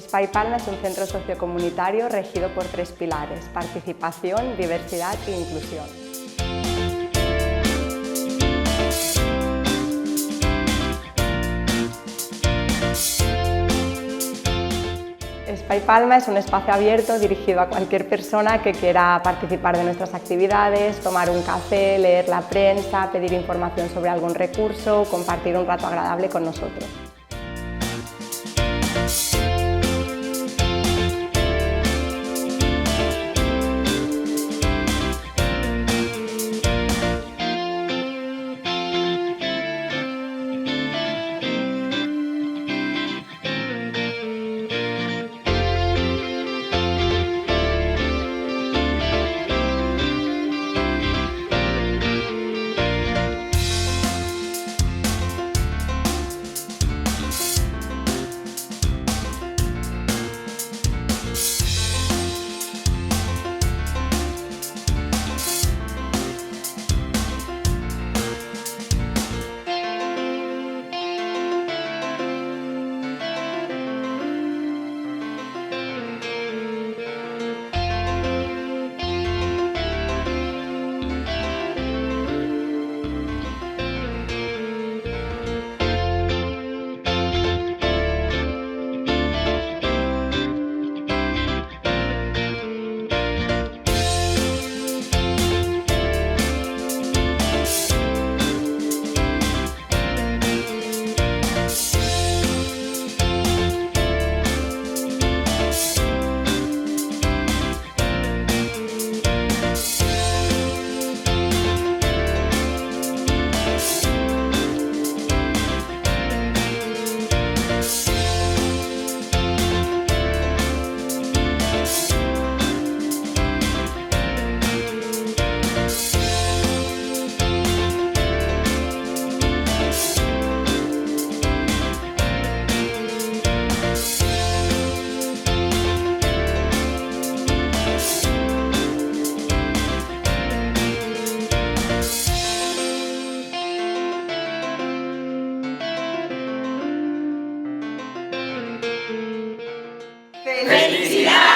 Espai Palma es un centro sociocomunitario regido por 3 pilares: participación, diversidad e inclusión. Espai Palma es un espacio abierto dirigido a cualquier persona que quiera participar de nuestras actividades, tomar un café, leer la prensa, pedir información sobre algún recurso o compartir un rato agradable con nosotros. ¡Felicidades!